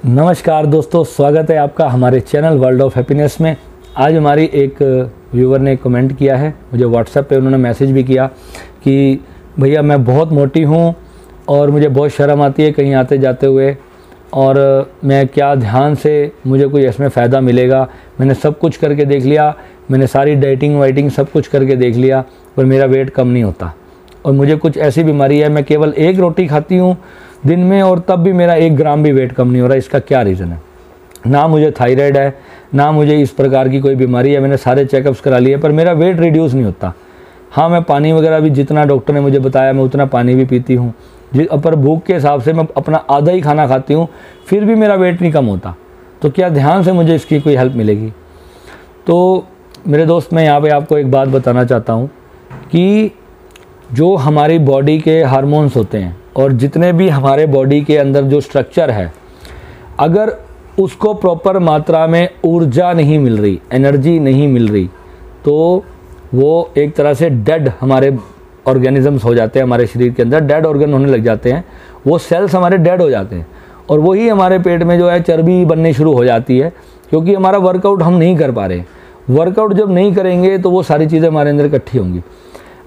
नमस्कार दोस्तों, स्वागत है आपका हमारे चैनल वर्ल्ड ऑफ हैप्पीनेस में। आज हमारी एक व्यूवर ने कमेंट किया है, मुझे व्हाट्सएप पे उन्होंने मैसेज भी किया कि भैया मैं बहुत मोटी हूँ और मुझे बहुत शर्म आती है कहीं आते जाते हुए, और मैं क्या ध्यान से मुझे कोई इसमें फ़ायदा मिलेगा। मैंने सब कुछ करके देख लिया, मैंने सारी डाइटिंग वाइटिंग सब कुछ करके देख लिया, पर मेरा वेट कम नहीं होता। और मुझे कुछ ऐसी बीमारी है, मैं केवल एक रोटी खाती हूँ दिन में और तब भी मेरा 1 ग्राम भी वेट कम नहीं हो रहा। इसका क्या रीज़न है? ना मुझे थायराइड है, ना मुझे इस प्रकार की कोई बीमारी है, मैंने सारे चेकअप्स करा लिए पर मेरा वेट रिड्यूस नहीं होता। हाँ, मैं पानी वगैरह भी जितना डॉक्टर ने मुझे बताया मैं उतना पानी भी पीती हूँ, पर भूख के हिसाब से मैं अपना आधा ही खाना खाती हूँ, फिर भी मेरा वेट नहीं कम होता। तो क्या ध्यान से मुझे इसकी कोई हेल्प मिलेगी? तो मेरे दोस्त, मैं यहाँ पे आपको एक बात बताना चाहता हूँ कि जो हमारी बॉडी के हार्मोन्स होते हैं और जितने भी हमारे बॉडी के अंदर जो स्ट्रक्चर है, अगर उसको प्रॉपर मात्रा में ऊर्जा नहीं मिल रही, एनर्जी नहीं मिल रही, तो वो एक तरह से डेड हमारे ऑर्गेनिजम्स हो जाते हैं। हमारे शरीर के अंदर डेड ऑर्गन होने लग जाते हैं, वो सेल्स हमारे डेड हो जाते हैं और वही हमारे पेट में जो है चर्बी बननी शुरू हो जाती है, क्योंकि हमारा वर्कआउट हम नहीं कर पा रहे। वर्कआउट जब नहीं करेंगे तो वो सारी चीज़ें हमारे अंदर इकट्ठी होंगी।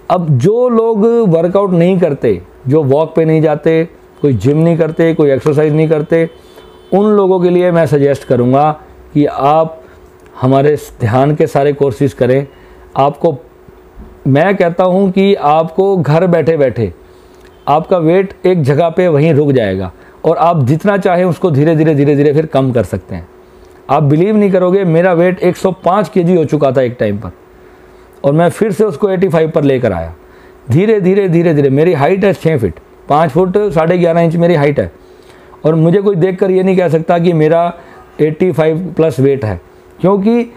अब जो लोग वर्कआउट नहीं करते, जो वॉक पे नहीं जाते, कोई जिम नहीं करते, कोई एक्सरसाइज नहीं करते, उन लोगों के लिए मैं सजेस्ट करूँगा कि आप हमारे ध्यान के सारे कोर्सेज करें। आपको मैं कहता हूँ कि आपको घर बैठे बैठे आपका वेट एक जगह पे वहीं रुक जाएगा और आप जितना चाहें उसको धीरे धीरे फिर कम कर सकते हैं। आप बिलीव नहीं करोगे, मेरा वेट 105 केजी हो चुका था एक टाइम पर और मैं फिर से उसको 85 पर लेकर आया। धीरे धीरे मेरी हाइट है 6 फीट 5 फुट 11.5 इंच मेरी हाइट है और मुझे कोई देखकर ये नहीं कह सकता कि मेरा 85 प्लस वेट है, क्योंकि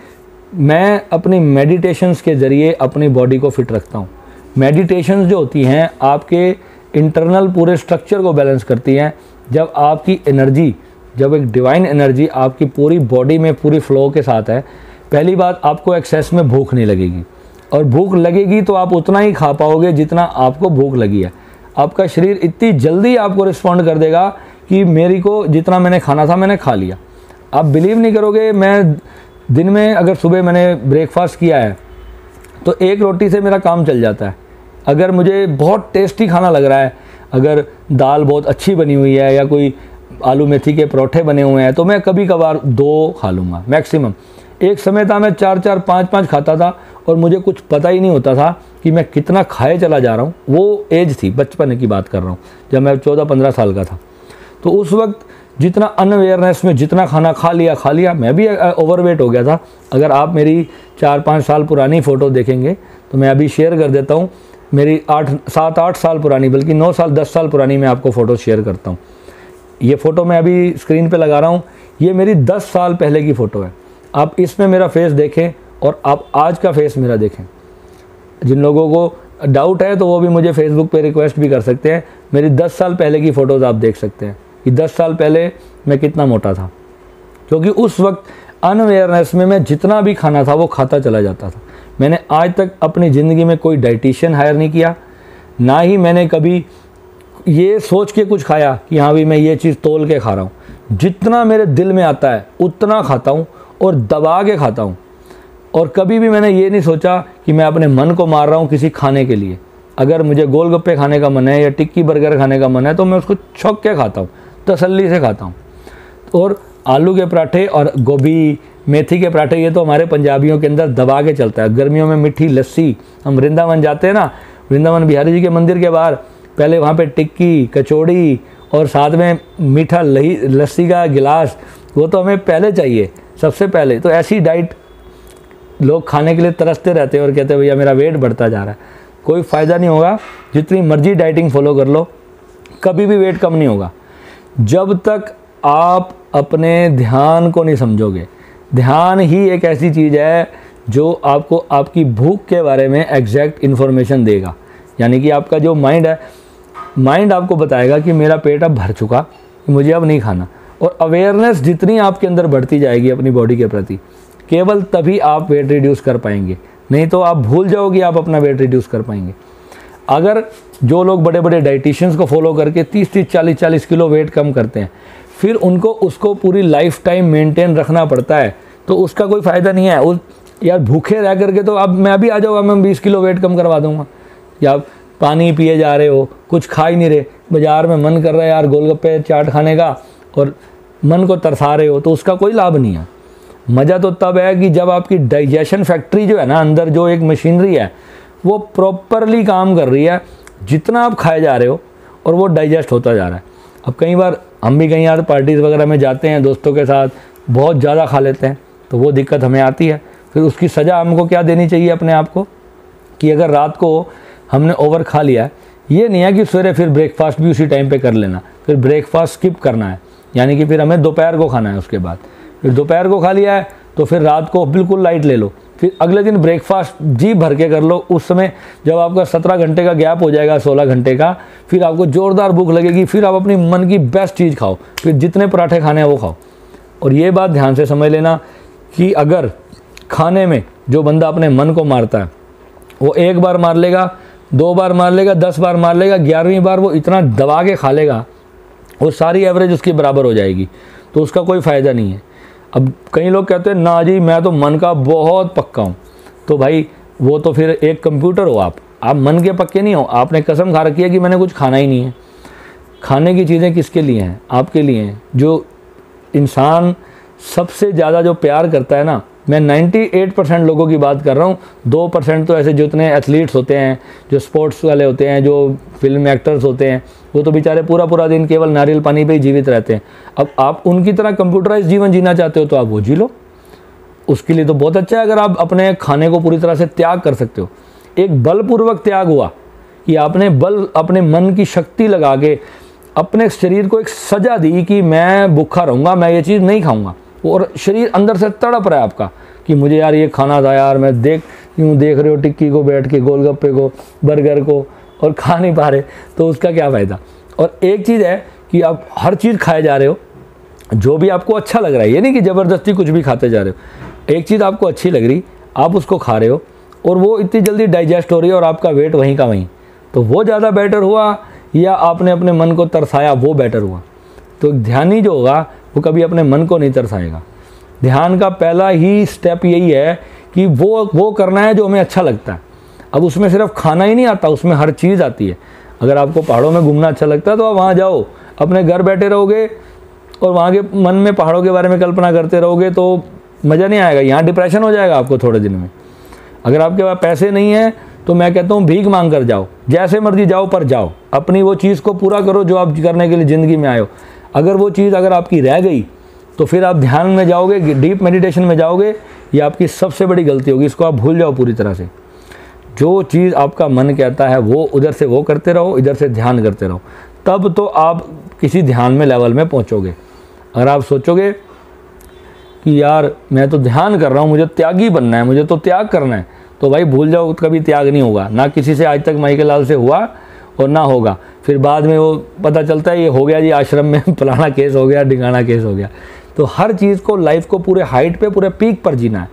मैं अपनी मेडिटेशंस के ज़रिए अपनी बॉडी को फिट रखता हूँ। मेडिटेशंस जो होती हैं आपके इंटरनल पूरे स्ट्रक्चर को बैलेंस करती हैं। जब आपकी एनर्जी, जब एक डिवाइन एनर्जी आपकी पूरी बॉडी में पूरी फ्लो के साथ है, पहली बात आपको एक्सेस में भूख नहीं लगेगी, और भूख लगेगी तो आप उतना ही खा पाओगे जितना आपको भूख लगी है। आपका शरीर इतनी जल्दी आपको रिस्पॉन्ड कर देगा कि मेरी को जितना मैंने खाना था मैंने खा लिया। आप बिलीव नहीं करोगे, मैं दिन में अगर सुबह मैंने ब्रेकफास्ट किया है तो 1 रोटी से मेरा काम चल जाता है। अगर मुझे बहुत टेस्टी खाना लग रहा है, अगर दाल बहुत अच्छी बनी हुई है या कोई आलू मेथी के परोठे बने हुए हैं, तो मैं कभी कभार 2 खा लूँगा मैक्सिमम। एक समय था मैं 4-4 5-5 खाता था और मुझे कुछ पता ही नहीं होता था कि मैं कितना खाए चला जा रहा हूँ। वो एज थी, बचपन की बात कर रहा हूँ, जब मैं 14-15 साल का था। तो उस वक्त जितना अनअवेयरनेस में जितना खाना खा लिया, मैं भी ओवरवेट हो गया था। अगर आप मेरी 4-5 साल पुरानी फ़ोटो देखेंगे तो मैं अभी शेयर कर देता हूँ, मेरी 7-8 साल पुरानी, बल्कि 9 साल 10 साल पुरानी मैं आपको फ़ोटो शेयर करता हूँ। ये फ़ोटो मैं अभी स्क्रीन पे लगा रहा हूँ, ये मेरी 10 साल पहले की फ़ोटो है। आप इसमें मेरा फेस देखें और आप आज का फेस मेरा देखें। जिन लोगों को डाउट है तो वो भी मुझे फेसबुक पे रिक्वेस्ट भी कर सकते हैं। मेरी 10 साल पहले की फ़ोटोज़ आप देख सकते हैं कि 10 साल पहले मैं कितना मोटा था, क्योंकि उस वक्त अनअवेयरनेस में मैं जितना भी खाना था वो खाता चला जाता था। मैंने आज तक अपनी ज़िंदगी में कोई डाइटिशियन हायर नहीं किया, ना ही मैंने कभी ये सोच के कुछ खाया कि हाँ भी मैं ये चीज़ तोल के खा रहा हूँ। जितना मेरे दिल में आता है उतना खाता हूँ और दबा के खाता हूँ। और कभी भी मैंने ये नहीं सोचा कि मैं अपने मन को मार रहा हूँ किसी खाने के लिए। अगर मुझे गोलगप्पे खाने का मन है या टिक्की बर्गर खाने का मन है तो मैं उसको छौंक के खाता हूँ, तसल्ली से खाता हूँ। और आलू के पराठे और गोभी मेथी के पराठे, ये तो हमारे पंजाबियों के अंदर दबा के चलता है। गर्मियों में मीठी लस्सी, हम वृंदावन जाते हैं ना, वृंदावन बिहारी जी के मंदिर के बाहर, पहले वहाँ पे टिक्की कचौड़ी और साथ में मीठा लस्सी का गिलास, वो तो हमें पहले चाहिए, सबसे पहले। तो ऐसी डाइट लोग खाने के लिए तरसते रहते हैं और कहते हैं भैया मेरा वेट बढ़ता जा रहा है। कोई फ़ायदा नहीं होगा, जितनी मर्जी डाइटिंग फॉलो कर लो, कभी भी वेट कम नहीं होगा जब तक आप अपने ध्यान को नहीं समझोगे। ध्यान ही एक ऐसी चीज़ है जो आपको आपकी भूख के बारे में एग्जैक्ट इन्फॉर्मेशन देगा। यानी कि आपका जो माइंड है, माइंड आपको बताएगा कि मेरा पेट अब भर चुका, मुझे अब नहीं खाना। और अवेयरनेस जितनी आपके अंदर बढ़ती जाएगी अपनी बॉडी के प्रति, केवल तभी आप वेट रिड्यूस कर पाएंगे, नहीं तो आप भूल जाओगे आप अपना वेट रिड्यूस कर पाएंगे। अगर जो लोग बड़े बड़े डाइटिशियंस को फॉलो करके 30-40 किलो वेट कम करते हैं, फिर उनको उसको पूरी लाइफ टाइम मेंटेन रखना पड़ता है, तो उसका कोई फ़ायदा नहीं है। उस यार भूखे रह करके तो अब मैं अभी आ जाऊँगा, मैं 20 किलो वेट कम करवा दूँगा। या आप पानी पिए जा रहे हो, कुछ खा ही नहीं रहे, बाज़ार में मन कर रहा है यार गोलगप्पे चाट खाने का और मन को तरसा रहे हो, तो उसका कोई लाभ नहीं है। मज़ा तो तब है कि जब आपकी डाइजेशन फैक्ट्री जो है ना, अंदर जो एक मशीनरी है वो प्रॉपरली काम कर रही है, जितना आप खाए जा रहे हो और वो डाइजेस्ट होता जा रहा है। अब कई बार हम भी कहीं यार पार्टीज़ वगैरह में जाते हैं दोस्तों के साथ, बहुत ज़्यादा खा लेते हैं, तो वो दिक्कत हमें आती है। फिर उसकी सज़ा हमको क्या देनी चाहिए अपने आप को, कि अगर रात को हमने ओवर खा लिया, ये नहीं है कि सवेरे फिर ब्रेकफास्ट भी उसी टाइम पे कर लेना, फिर ब्रेकफास्ट स्किप करना है, यानी कि फिर हमें दोपहर को खाना है। उसके बाद फिर दोपहर को खा लिया है तो फिर रात को बिल्कुल लाइट ले लो, फिर अगले दिन ब्रेकफास्ट जी भर के कर लो। उस समय जब आपका 17 घंटे का गैप हो जाएगा, 16 घंटे का, फिर आपको ज़ोरदार भूख लगेगी, फिर आप अपनी मन की बेस्ट चीज़ खाओ, फिर जितने पराठे खाने हैं वो खाओ। और ये बात ध्यान से समझ लेना कि अगर खाने में जो बंदा अपने मन को मारता है, वो एक बार मार लेगा, 2 बार मार लेगा, 10 बार मार लेगा, 11वीं बार वो इतना दबा के खा लेगा, वो सारी एवरेज उसकी बराबर हो जाएगी, तो उसका कोई फ़ायदा नहीं है। अब कई लोग कहते हैं ना जी मैं तो मन का बहुत पक्का हूँ, तो भाई वो तो फिर एक कंप्यूटर हो आप मन के पक्के नहीं हो। आपने कसम खा रखी है कि मैंने कुछ खाना ही नहीं है। खाने की चीज़ें किसके लिए हैं? आपके लिए हैं। जो इंसान सबसे ज़्यादा जो प्यार करता है ना, मैं 98% लोगों की बात कर रहा हूँ, 2% तो ऐसे जितने एथलीट्स होते हैं, जो स्पोर्ट्स वाले होते हैं, जो फिल्म एक्टर्स होते हैं, वो तो बेचारे पूरा दिन केवल नारियल पानी पे ही जीवित रहते हैं। अब आप उनकी तरह कंप्यूटराइज जीवन जीना चाहते हो तो आप वो जी लो, उसके लिए तो बहुत अच्छा है अगर आप अपने खाने को पूरी तरह से त्याग कर सकते हो। एक बलपूर्वक त्याग हुआ कि आपने अपने मन की शक्ति लगा के अपने शरीर को एक सजा दी कि मैं भूखा रहूँगा, मैं ये चीज़ नहीं खाऊँगा, और शरीर अंदर से तड़प रहा है आपका कि मुझे यार ये खाना था यार, मैं यूँ देख रहे हो टिक्की को बैठ के, गोलगप्पे को, बर्गर को, और खा नहीं पा रहे, तो उसका क्या फ़ायदा। और एक चीज़ है कि आप हर चीज़ खाए जा रहे हो जो भी आपको अच्छा लग रहा है, ये नहीं कि ज़बरदस्ती कुछ भी खाते जा रहे हो। एक चीज़ आपको अच्छी लग रही, आप उसको खा रहे हो और वो इतनी जल्दी डाइजेस्ट हो रही है और आपका वेट वहीं का वहीं, तो वो ज़्यादा बेटर हुआ या आपने अपने मन को तरसाया वो बेटर हुआ। तो ध्यानी जो होगा वो कभी अपने मन को नहीं तरसाएगा। ध्यान का पहला ही स्टेप यही है कि वो करना है जो हमें अच्छा लगता है। अब उसमें सिर्फ खाना ही नहीं आता, उसमें हर चीज़ आती है। अगर आपको पहाड़ों में घूमना अच्छा लगता है तो आप वहाँ जाओ, अपने घर बैठे रहोगे और वहाँ के मन में पहाड़ों के बारे में कल्पना करते रहोगे तो मज़ा नहीं आएगा, यहाँ डिप्रेशन हो जाएगा आपको थोड़े दिन में। अगर आपके पास पैसे नहीं हैं तो मैं कहता हूँ भीख मांग कर जाओ, जैसे मर्जी जाओ, पर जाओ, अपनी वो चीज़ को पूरा करो जो आप करने के लिए ज़िंदगी में आए हो। अगर वो चीज़ अगर आपकी रह गई तो फिर आप ध्यान में जाओगे, डीप मेडिटेशन में जाओगे, ये आपकी सबसे बड़ी गलती होगी। इसको आप भूल जाओ पूरी तरह से। जो चीज़ आपका मन कहता है वो उधर से वो करते रहो, इधर से ध्यान करते रहो, तब तो आप किसी ध्यान में लेवल में पहुँचोगे। अगर आप सोचोगे कि यार मैं तो ध्यान कर रहा हूँ, मुझे त्यागी बनना है, मुझे तो त्याग करना है, तो भाई भूल जाओ, कभी त्याग नहीं होगा। ना किसी से आज तक माइकल लाल से हुआ और ना होगा। फिर बाद में वो पता चलता है ये हो गया जी आश्रम में फलाना केस हो गया, ढिंगाना केस हो गया। तो हर चीज़ को, लाइफ को पूरे हाइट पे, पूरे पीक पर जीना है,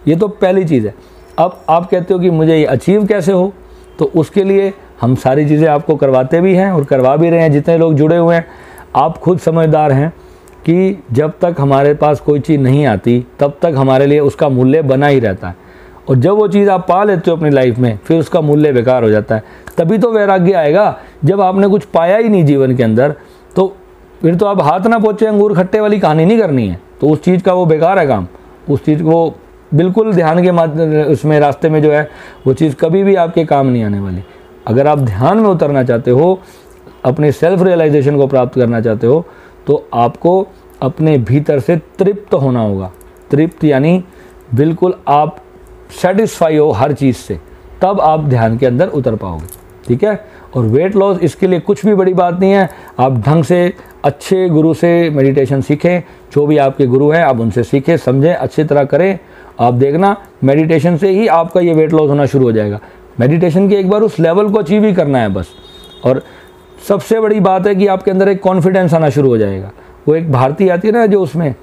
ये तो पहली चीज़ है। अब आप कहते हो कि मुझे ये अचीव कैसे हो, तो उसके लिए हम सारी चीज़ें आपको करवाते भी हैं और करवा भी रहे हैं। जितने लोग जुड़े हुए हैं, आप खुद समझदार हैं कि जब तक हमारे पास कोई चीज़ नहीं आती तब तक हमारे लिए उसका मूल्य बना ही रहता है, और जब वो चीज़ आप पा लेते हो अपनी लाइफ में फिर उसका मूल्य बेकार हो जाता है। तभी तो वैराग्य आएगा जब आपने कुछ पाया ही नहीं जीवन के अंदर, तो फिर तो आप हाथ ना पहुँचे अंगूर खट्टे वाली कहानी नहीं करनी है, तो उस चीज़ का वो बेकार है काम। उस चीज़ को बिल्कुल ध्यान के उसमें रास्ते में जो है वो चीज़ कभी भी आपके काम नहीं आने वाली। अगर आप ध्यान में उतरना चाहते हो, अपने सेल्फ रियलाइजेशन को प्राप्त करना चाहते हो, तो आपको अपने भीतर से तृप्त होना होगा। तृप्त यानी बिल्कुल आप सेटिस्फाई हो हर चीज़ से, तब आप ध्यान के अंदर उतर पाओगे। ठीक है। और वेट लॉस इसके लिए कुछ भी बड़ी बात नहीं है। आप ढंग से अच्छे गुरु से मेडिटेशन सीखें, जो भी आपके गुरु हैं आप उनसे सीखें, समझें, अच्छी तरह करें। आप देखना मेडिटेशन से ही आपका ये वेट लॉस होना शुरू हो जाएगा। मेडिटेशन के एक बार उस लेवल को अचीव ही करना है बस। और सबसे बड़ी बात है कि आपके अंदर एक कॉन्फिडेंस आना शुरू हो जाएगा। वो एक भारती आती है ना जो उसमें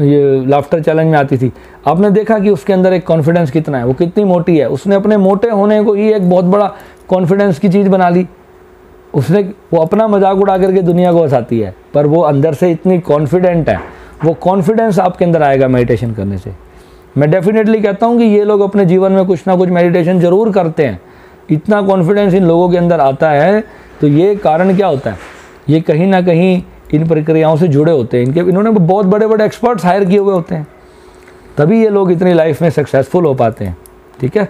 ये लाफ्टर चैलेंज में आती थी, आपने देखा कि उसके अंदर एक कॉन्फिडेंस कितना है, वो कितनी मोटी है। उसने अपने मोटे होने को ही एक बहुत बड़ा कॉन्फिडेंस की चीज़ बना ली। उसने वो अपना मजाक उड़ा करके दुनिया को हंसाती है, पर वो अंदर से इतनी कॉन्फिडेंट है। वो कॉन्फिडेंस आपके अंदर आएगा मेडिटेशन करने से। मैं डेफिनेटली कहता हूँ कि ये लोग अपने जीवन में कुछ ना कुछ मेडिटेशन ज़रूर करते हैं। इतना कॉन्फिडेंस इन लोगों के अंदर आता है, तो ये कारण क्या होता है, ये कहीं ना कहीं इन प्रक्रियाओं से जुड़े होते हैं। इन्होंने बहुत बड़े बड़े एक्सपर्ट्स हायर किए हुए होते हैं, तभी ये लोग इतनी लाइफ में सक्सेसफुल हो पाते हैं। ठीक है,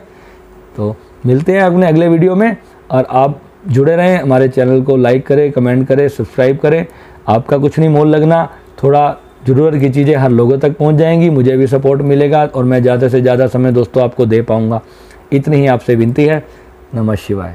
तो मिलते हैं अपने अगले वीडियो में, और आप जुड़े रहें, हमारे चैनल को लाइक करें, कमेंट करें, सब्सक्राइब करें। आपका कुछ नहीं मोल लगना, थोड़ा ज़रूरत की चीज़ें हर लोगों तक पहुंच जाएंगी, मुझे भी सपोर्ट मिलेगा और मैं ज़्यादा से ज़्यादा समय दोस्तों आपको दे पाऊंगा। इतनी ही आपसे विनती है। नमः शिवाय।